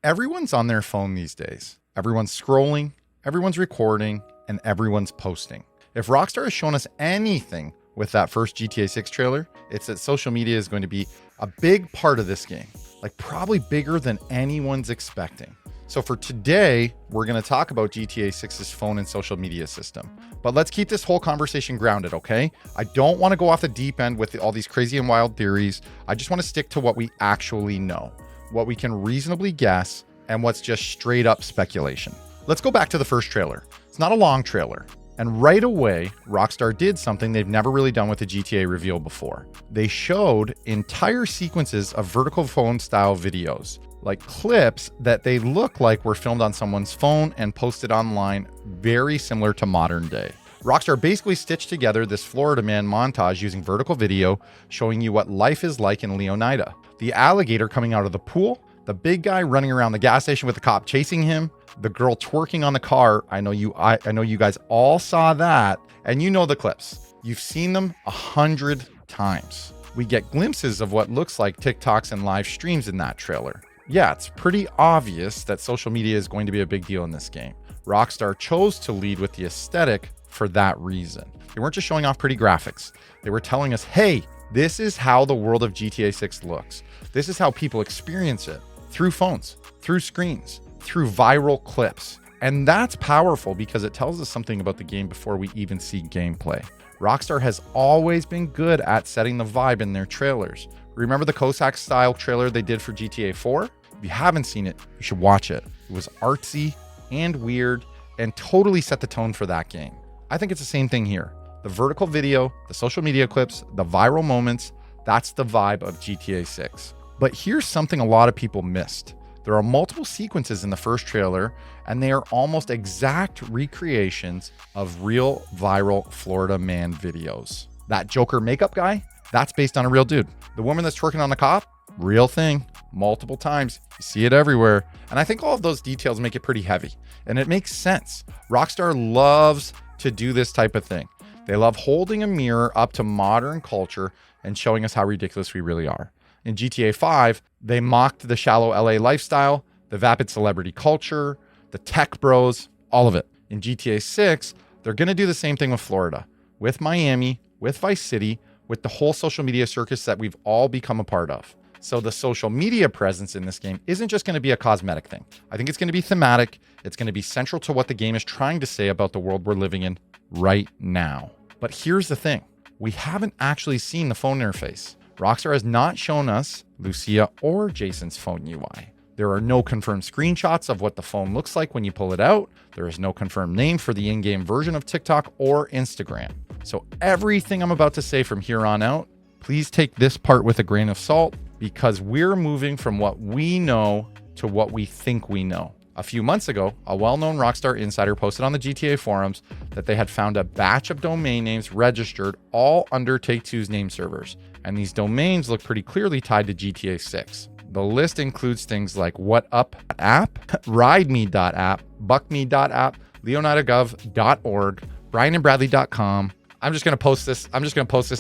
Everyone's on their phone these days. Everyone's scrolling, everyone's recording, and everyone's posting. If Rockstar has shown us anything with that first GTA 6 trailer, it's that social media is going to be a big part of this game, like probably bigger than anyone's expecting. So for today, we're going to talk about GTA 6's phone and social media system. But let's keep this whole conversation grounded, okay? I don't want to go off the deep end with all these crazy and wild theories. I just want to stick to what we actually know, what we can reasonably guess, and what's just straight up speculation. Let's go back to the first trailer. It's not a long trailer. And right away, Rockstar did something they've never really done with a GTA reveal before. They showed entire sequences of vertical phone style videos, like clips that they look like were filmed on someone's phone and posted online, very similar to modern day. Rockstar basically stitched together this Florida man montage using vertical video, showing you what life is like in Leonida. The alligator coming out of the pool, the big guy running around the gas station with the cop chasing him, the girl twerking on the car. I know you guys all saw that, and you know the clips. You've seen them 100 times. We get glimpses of what looks like TikToks and live streams in that trailer. Yeah, it's pretty obvious that social media is going to be a big deal in this game. Rockstar chose to lead with the aesthetic for that reason. They weren't just showing off pretty graphics. They were telling us, hey, this is how the world of GTA 6 looks. This is how people experience it through phones, through screens, through viral clips. And that's powerful because it tells us something about the game before we even see gameplay. Rockstar has always been good at setting the vibe in their trailers. Remember the Cossack style trailer they did for GTA 4? If you haven't seen it, you should watch it. It was artsy and weird and totally set the tone for that game. I think it's the same thing here. The vertical video, the social media clips, the viral moments, that's the vibe of GTA 6. But here's something a lot of people missed. There are multiple sequences in the first trailer, and they are almost exact recreations of real viral Florida man videos. That Joker makeup guy, that's based on a real dude. The woman that's twerking on the cop, real thing, multiple times. You see it everywhere. And I think all of those details make it pretty heavy. And it makes sense. Rockstar loves to do this type of thing. They love holding a mirror up to modern culture and showing us how ridiculous we really are. In GTA 5, they mocked the shallow LA lifestyle, the vapid celebrity culture, the tech bros, all of it. In GTA 6, they're going to do the same thing with Florida, with Miami, with Vice City, with the whole social media circus that we've all become a part of. So the social media presence in this game isn't just going to be a cosmetic thing. I think it's going to be thematic. It's going to be central to what the game is trying to say about the world we're living in right now. But here's the thing. We haven't actually seen the phone interface. Rockstar has not shown us Lucia or Jason's phone UI. There are no confirmed screenshots of what the phone looks like when you pull it out. There is no confirmed name for the in-game version of TikTok or Instagram. So everything I'm about to say from here on out, please take this part with a grain of salt, because we're moving from what we know to what we think we know. A few months ago, a well-known Rockstar insider posted on the GTA forums that they had found a batch of domain names registered all under Take-Two's name servers, and these domains look pretty clearly tied to GTA 6. The list includes things like whatup.app, rideme.app, buckme.app, leonidagov.org, brianandbradley.com. I'm just going to post this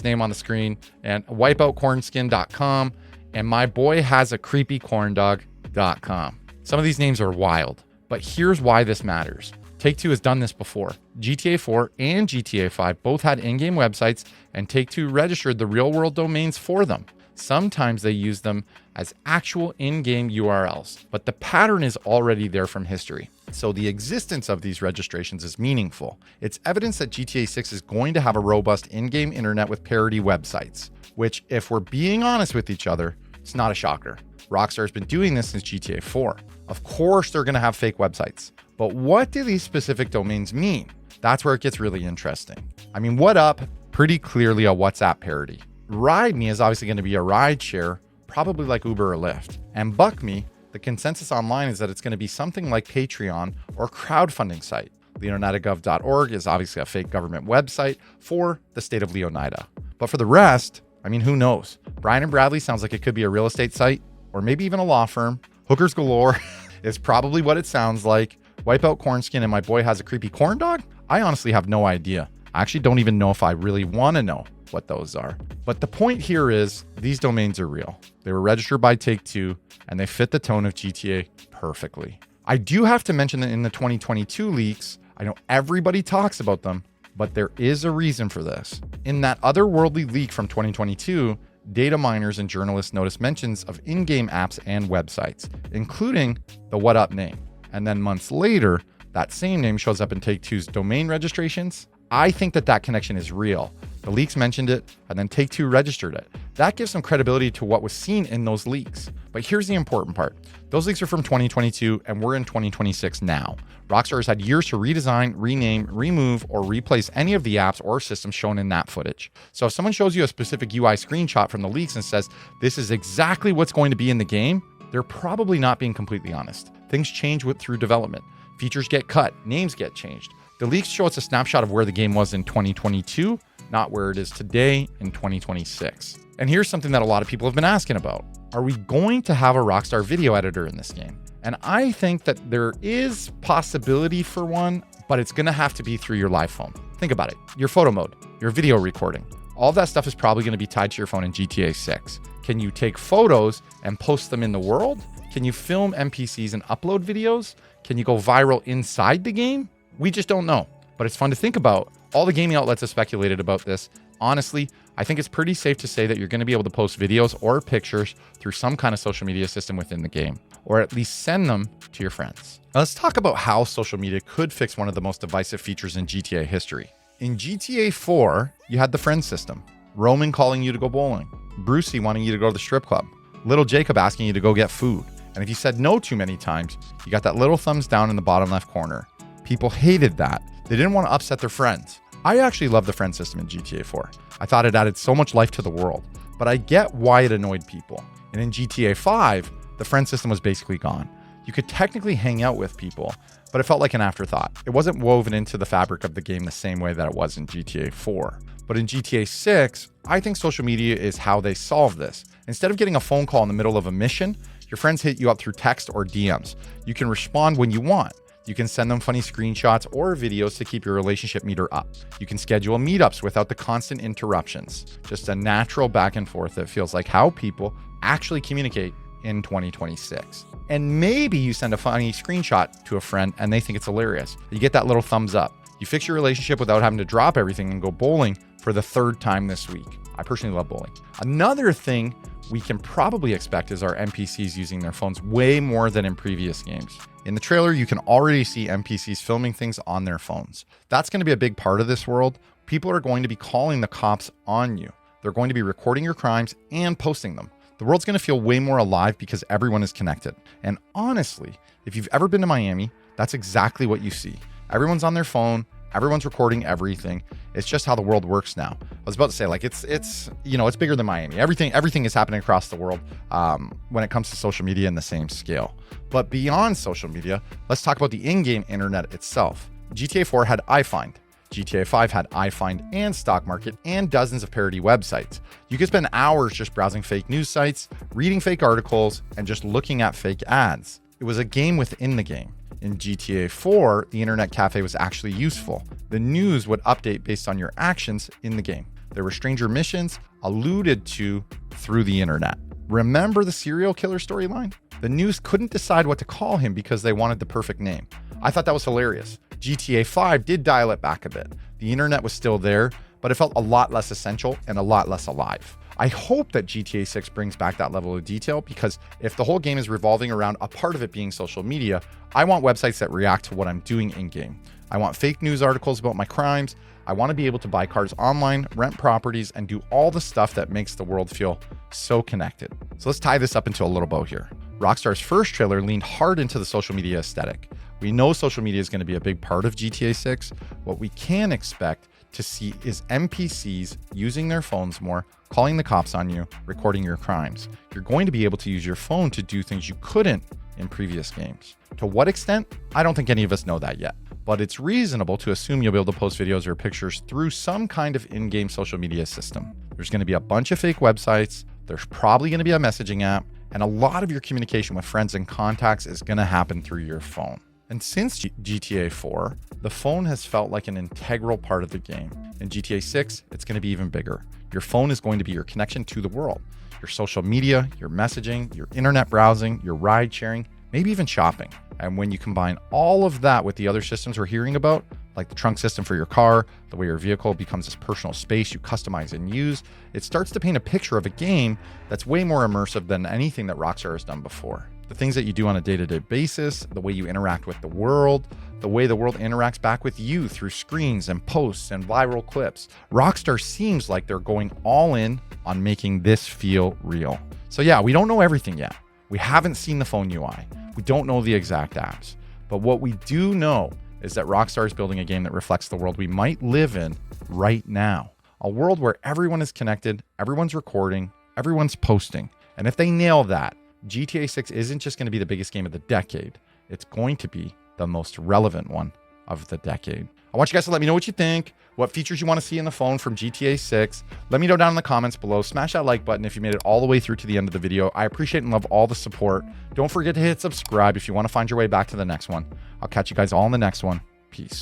name on the screen, and wipeoutcornskin.com, and myboyhasacreepycorndog.com. Some of these names are wild, but here's why this matters. Take-Two has done this before. GTA 4 and GTA 5 both had in-game websites, and Take-Two registered the real-world domains for them. Sometimes they use them as actual in-game URLs, but the pattern is already there from history. So the existence of these registrations is meaningful. It's evidence that GTA 6 is going to have a robust in-game internet with parody websites, which, if we're being honest with each other, it's not a shocker. Rockstar has been doing this since GTA 4. Of course, they're going to have fake websites. But what do these specific domains mean? That's where it gets really interesting. I mean, what up? Pretty clearly a WhatsApp parody. Ride Me is obviously going to be a ride share, probably like Uber or Lyft. And Buck Me, the consensus online is that it's going to be something like Patreon or crowdfunding site. leonidagov.org is obviously a fake government website for the state of Leonida. But for the rest, I mean, who knows? Brian and Bradley sounds like it could be a real estate site or maybe even a law firm. Hookers galore is probably what it sounds like. Wipeout Cornskin and My Boy Has a Creepy Corn Dog? I honestly have no idea. I actually don't even know if I really want to know. what those are. But the point here is these domains are real. They were registered by Take-Two and they fit the tone of GTA perfectly. I do have to mention that in the 2022 leaks, I know everybody talks about them, but there is a reason for this. In that otherworldly leak from 2022, data miners and journalists noticed mentions of in-game apps and websites, including the What Up name. And then months later, that same name shows up in Take-Two's domain registrations. I think that connection is real. The leaks mentioned it, and then Take-Two registered it. That gives some credibility to what was seen in those leaks. But here's the important part. Those leaks are from 2022, and we're in 2026 now. Rockstar has had years to redesign, rename, remove, or replace any of the apps or systems shown in that footage. So if someone shows you a specific UI screenshot from the leaks and says, this is exactly what's going to be in the game, they're probably not being completely honest. Things change through development. Features get cut, names get changed. The leaks show us a snapshot of where the game was in 2022, not where it is today in 2026. And here's something that a lot of people have been asking about. Are we going to have a Rockstar video editor in this game? And I think that there is possibility for one, but it's going to have to be through your live phone. Think about it. Your photo mode, your video recording, all of that stuff is probably going to be tied to your phone in GTA 6. Can you take photos and post them in the world? Can you film NPCs and upload videos? Can you go viral inside the game? We just don't know, but it's fun to think about. All the gaming outlets have speculated about this. Honestly, I think it's pretty safe to say that you're going to be able to post videos or pictures through some kind of social media system within the game, or at least send them to your friends. Now let's talk about how social media could fix one of the most divisive features in GTA history. In GTA 4, you had the friend system. Roman calling you to go bowling. Brucey wanting you to go to the strip club. Little Jacob asking you to go get food. And if you said no too many times, you got that little thumbs down in the bottom left corner. People hated that. They didn't want to upset their friends. I actually love the friend system in GTA 4. I thought it added so much life to the world, but I get why it annoyed people. And in GTA 5, the friend system was basically gone. You could technically hang out with people, but it felt like an afterthought. It wasn't woven into the fabric of the game the same way that it was in GTA 4. But in GTA 6, I think social media is how they solve this. Instead of getting a phone call in the middle of a mission, your friends hit you up through text or DMs. You can respond when you want. You can send them funny screenshots or videos to keep your relationship meter up. You can schedule meetups without the constant interruptions. Just a natural back and forth that feels like how people actually communicate in 2026. And maybe you send a funny screenshot to a friend and they think it's hilarious. You get that little thumbs up. You fix your relationship without having to drop everything and go bowling for the third time this week. I personally love bowling. Another thing we can probably expect is our NPCs using their phones way more than in previous games. In the trailer, you can already see NPCs filming things on their phones. That's going to be a big part of this world. People are going to be calling the cops on you. They're going to be recording your crimes and posting them. The world's going to feel way more alive because everyone is connected. And honestly, if you've ever been to Miami, that's exactly what you see. Everyone's on their phone. Everyone's recording everything. It's just how the world works now. I was about to say, like, it's bigger than Miami. Everything is happening across the world when it comes to social media in the same scale. But beyond social media, let's talk about the in-game internet itself. GTA 4 had iFind. GTA 5 had iFind and Stock Market and dozens of parody websites. You could spend hours just browsing fake news sites, reading fake articles, and just looking at fake ads. It was a game within the game. In GTA 4, the internet cafe was actually useful. The news would update based on your actions in the game. There were stranger missions alluded to through the internet. Remember the serial killer storyline? The news couldn't decide what to call him because they wanted the perfect name. I thought that was hilarious. GTA 5 did dial it back a bit. The internet was still there, but it felt a lot less essential and a lot less alive. I hope that GTA 6 brings back that level of detail, because if the whole game is revolving around a part of it being social media, I want websites that react to what I'm doing in-game. I want fake news articles about my crimes. I want to be able to buy cars online, rent properties, and do all the stuff that makes the world feel so connected. So let's tie this up into a little bow here. Rockstar's first trailer leaned hard into the social media aesthetic. We know social media is going to be a big part of GTA 6. What we can expect to see is NPCs using their phones more, calling the cops on you, recording your crimes. You're going to be able to use your phone to do things you couldn't in previous games. To what extent? I don't think any of us know that yet, but it's reasonable to assume you'll be able to post videos or pictures through some kind of in-game social media system. There's going to be a bunch of fake websites. There's probably going to be a messaging app, and a lot of your communication with friends and contacts is going to happen through your phone. And since GTA 4, The phone has felt like an integral part of the game. In GTA 6, it's going to be even bigger. Your phone is going to be your connection to the world. Your social media, your messaging, your internet browsing, your ride sharing, maybe even shopping. And when you combine all of that with the other systems we're hearing about, like the trunk system for your car, the way your vehicle becomes this personal space you customize and use, it starts to paint a picture of a game that's way more immersive than anything that Rockstar has done before. The things that you do on a day-to-day basis, the way you interact with the world, the way the world interacts back with you through screens and posts and viral clips. Rockstar seems like they're going all in on making this feel real. So yeah, we don't know everything yet. We haven't seen the phone UI. We don't know the exact apps. But what we do know is that Rockstar is building a game that reflects the world we might live in right now. A world where everyone is connected, everyone's recording, everyone's posting. And if they nail that, GTA 6 isn't just going to be the biggest game of the decade. It's going to be the most relevant one of the decade. I want you guys to let me know what you think, what features you want to see in the phone from GTA 6. Let me know down in the comments below. Smash that like button if you made it all the way through to the end of the video. I appreciate and love all the support. Don't forget to hit subscribe if you want to find your way back to the next one. I'll catch you guys all in the next one. Peace.